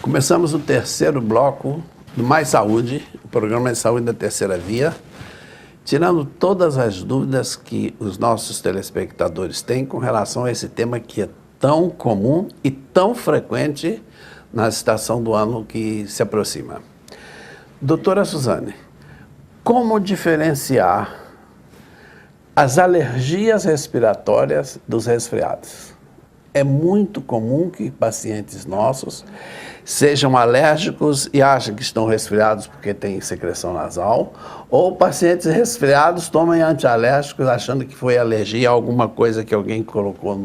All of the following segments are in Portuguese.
Começamos o terceiro bloco do Mais Saúde, o programa de saúde da terceira via, tirando todas as dúvidas que os nossos telespectadores têm com relação a esse tema que é tão comum e tão frequente na estação do ano que se aproxima. Doutora Suzane, como diferenciar as alergias respiratórias dos resfriados? É muito comum que pacientes nossos sejam alérgicos e achem que estão resfriados porque têm secreção nasal, ou pacientes resfriados tomem antialérgicos achando que foi alergia a alguma coisa que alguém colocou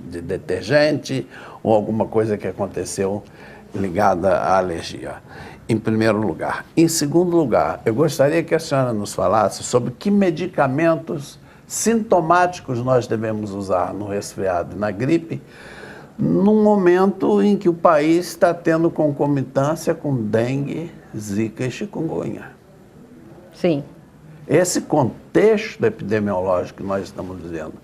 de detergente ou alguma coisa que aconteceu ligada à alergia, em primeiro lugar. Em segundo lugar, eu gostaria que a senhora nos falasse sobre que medicamentos sintomáticos nós devemos usar no resfriado e na gripe, num momento em que o país está tendo concomitância com dengue, zika e chikungunya. Sim. Esse contexto epidemiológico que nós estamos vivendo,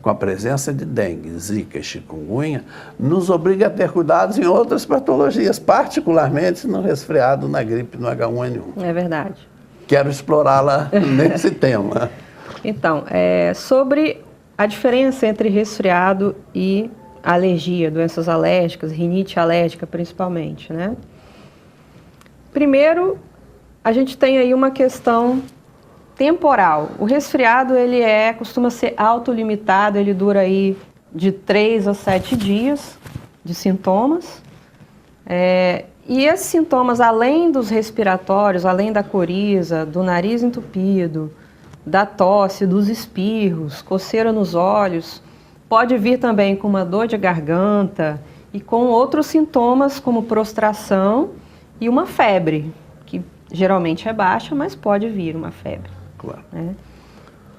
com a presença de dengue, zika e chikungunya, nos obriga a ter cuidados em outras patologias, particularmente no resfriado, na gripe, no H1N1. É verdade. Quero explorá-la nesse tema. Então, sobre a diferença entre resfriado e alergia, doenças alérgicas, rinite alérgica principalmente, né? Primeiro, a gente tem aí uma questão temporal. O resfriado, ele costuma ser autolimitado, ele dura aí de 3 a 7 dias de sintomas. E esses sintomas, além dos respiratórios, além da coriza, do nariz entupido, da tosse, dos espirros, coceira nos olhos, pode vir também com uma dor de garganta e com outros sintomas como prostração e uma febre, que geralmente é baixa, mas pode vir uma febre. Claro. Né?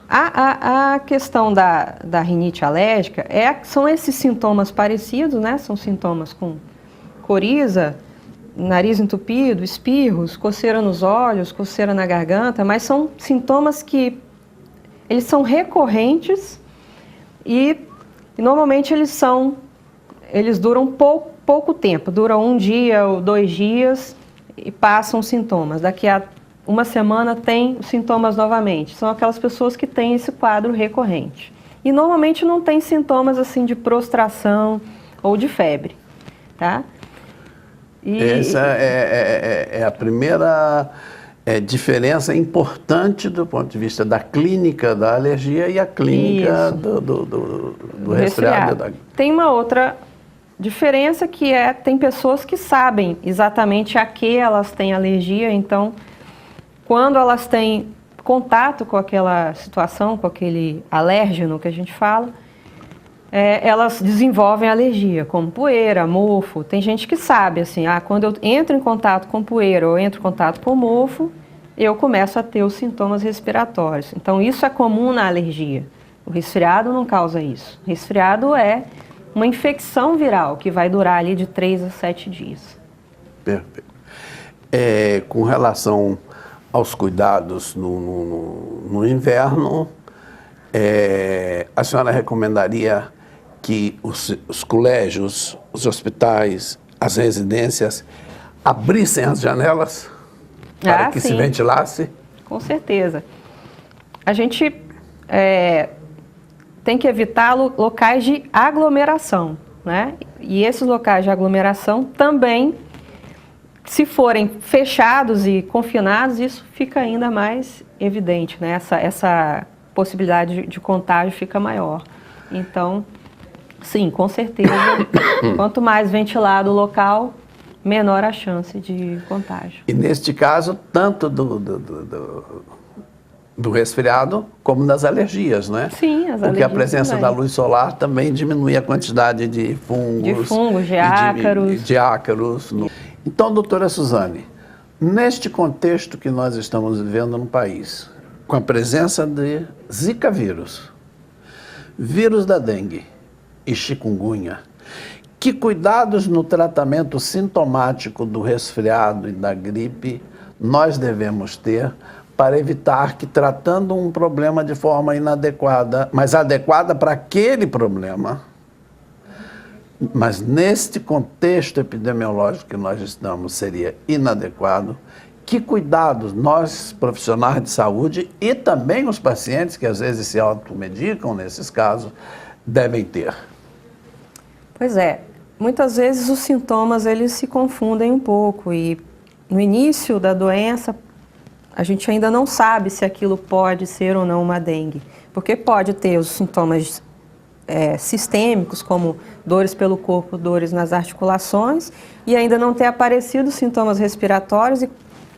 A questão da rinite alérgica são esses sintomas parecidos, né? São sintomas com coriza, nariz entupido, espirros, coceira nos olhos, coceira na garganta, mas são sintomas que eles são recorrentes e normalmente eles duram pouco tempo, duram 1 dia ou 2 dias e passam os sintomas. Daqui a uma semana tem os sintomas novamente. São aquelas pessoas que têm esse quadro recorrente. E normalmente não tem sintomas assim de prostração ou de febre, tá? Essa é a primeira diferença importante do ponto de vista da clínica da alergia e a clínica do resfriado. Tem uma outra diferença que tem pessoas que sabem exatamente a que elas têm alergia, então quando elas têm contato com aquela situação, com aquele alérgeno que a gente fala, elas desenvolvem alergia, como poeira, mofo. Tem gente que sabe, assim, quando eu entro em contato com poeira ou entro em contato com mofo, eu começo a ter os sintomas respiratórios. Então, isso é comum na alergia. O resfriado não causa isso. O resfriado é uma infecção viral que vai durar ali de 3 a 7 dias. Perfeito. Com relação aos cuidados no inverno, a senhora recomendaria que os colégios, os hospitais, as residências abrissem as janelas para que se ventilasse? Com certeza. A gente tem que evitar locais de aglomeração, né? E esses locais de aglomeração também, se forem fechados e confinados, isso fica ainda mais evidente, né? Essa possibilidade de contágio fica maior. Então, sim, com certeza, quanto mais ventilado o local, menor a chance de contágio. E neste caso, tanto do resfriado como das alergias, né? Sim, as alergias. Porque a presença também da luz solar também diminui a quantidade de fungos, de ácaros. De ácaros. Então, doutora Suzane, neste contexto que nós estamos vivendo no país, com a presença de Zika vírus da dengue e chikungunya, que cuidados no tratamento sintomático do resfriado e da gripe nós devemos ter para evitar que, tratando um problema de forma inadequada, mas adequada para aquele problema, Mas neste contexto epidemiológico que nós estamos, seria inadequado. Que cuidados nós, profissionais de saúde, e também os pacientes, que às vezes se automedicam nesses casos, devem ter? Pois é, muitas vezes os sintomas eles se confundem um pouco e no início da doença a gente ainda não sabe se aquilo pode ser ou não uma dengue, porque pode ter os sintomas sistêmicos, como dores pelo corpo, dores nas articulações, e ainda não ter aparecido sintomas respiratórios,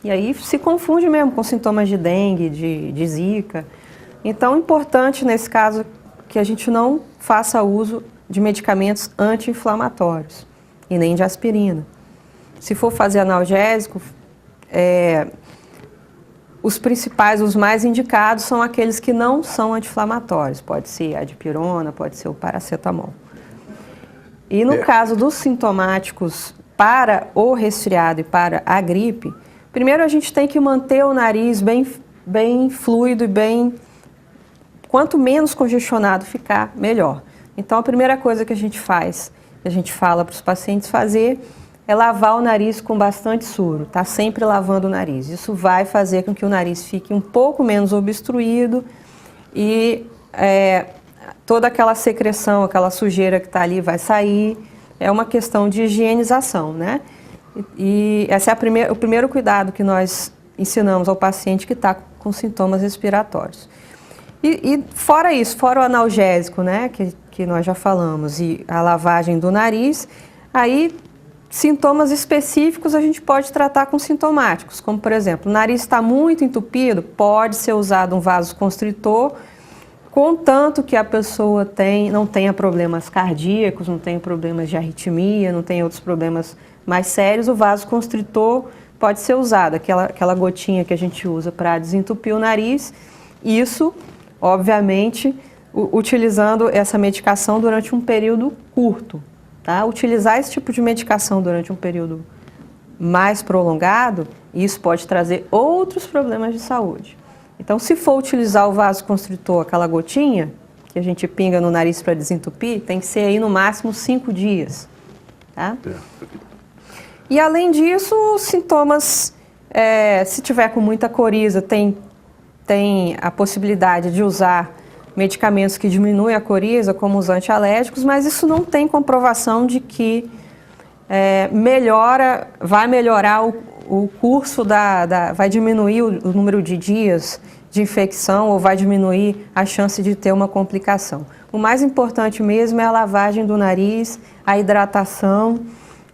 e aí se confunde mesmo com sintomas de dengue, de zika. Então é importante nesse caso que a gente não faça uso de medicamentos anti-inflamatórios e nem de aspirina. Se for fazer analgésico, os principais, os mais indicados são aqueles que não são anti-inflamatórios. Pode ser a dipirona, pode ser o paracetamol. E no caso dos sintomáticos para o resfriado e para a gripe, primeiro a gente tem que manter o nariz bem fluido e bem... Quanto menos congestionado ficar, melhor. Então a primeira coisa que a gente faz, que a gente fala para os pacientes fazer, é lavar o nariz com bastante soro, tá sempre lavando o nariz. Isso vai fazer com que o nariz fique um pouco menos obstruído e toda aquela secreção, aquela sujeira que está ali vai sair. É uma questão de higienização, né? E esse é o primeiro cuidado que nós ensinamos ao paciente que está com sintomas respiratórios. E fora isso, fora o analgésico, né, que nós já falamos, e a lavagem do nariz, aí sintomas específicos a gente pode tratar com sintomáticos, como por exemplo, o nariz está muito entupido, pode ser usado um vasoconstritor, contanto que a pessoa não tenha problemas cardíacos, não tenha problemas de arritmia, não tenha outros problemas mais sérios, o vasoconstritor pode ser usado, aquela gotinha que a gente usa para desentupir o nariz, isso, obviamente, utilizando essa medicação durante um período curto. Tá? Utilizar esse tipo de medicação durante um período mais prolongado, isso pode trazer outros problemas de saúde. Então, se for utilizar o vasoconstritor, aquela gotinha, que a gente pinga no nariz para desentupir, tem que ser aí no máximo 5 dias. Tá? E além disso, os sintomas, se tiver com muita coriza, tem a possibilidade de usar medicamentos que diminuem a coriza, como os antialérgicos, mas isso não tem comprovação de que vai melhorar o curso vai diminuir o número de dias de infecção ou vai diminuir a chance de ter uma complicação. O mais importante mesmo é a lavagem do nariz, a hidratação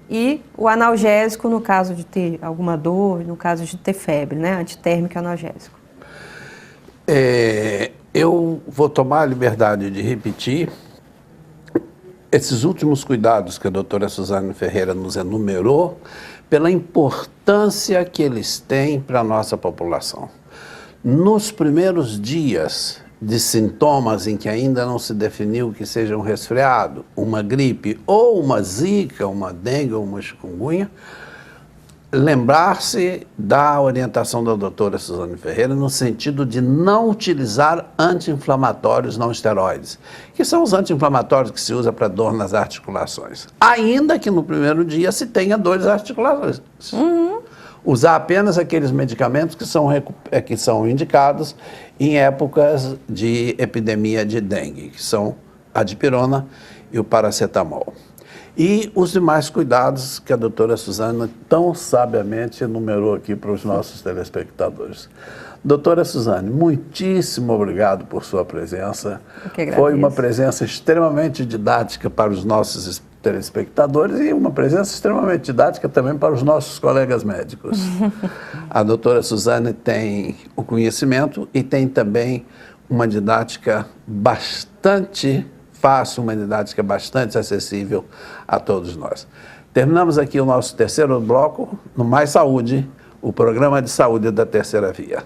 e o analgésico no caso de ter alguma dor, no caso de ter febre, né? Antitérmico analgésico. Eu vou tomar a liberdade de repetir esses últimos cuidados que a doutora Suzane Ferreira nos enumerou, pela importância que eles têm para a nossa população. Nos primeiros dias de sintomas em que ainda não se definiu que seja um resfriado, uma gripe ou uma zika, uma dengue ou uma chikungunya, lembrar-se da orientação da doutora Suzane Ferreira no sentido de não utilizar anti-inflamatórios não esteroides, que são os anti-inflamatórios que se usa para dor nas articulações. Ainda que no primeiro dia se tenha dores articulares. Usar apenas aqueles medicamentos que são indicados em épocas de epidemia de dengue, que são a dipirona e o paracetamol. E os demais cuidados que a doutora Suzana tão sabiamente enumerou aqui para os nossos telespectadores. Doutora Suzane, muitíssimo obrigado por sua presença. Foi uma presença extremamente didática para os nossos telespectadores e uma presença extremamente didática também para os nossos colegas médicos. A doutora Suzane tem o conhecimento e tem também uma didática bastante fácil, uma didática bastante acessível a todos nós. Terminamos aqui o nosso terceiro bloco no Mais Saúde, o programa de saúde da Terceira Via.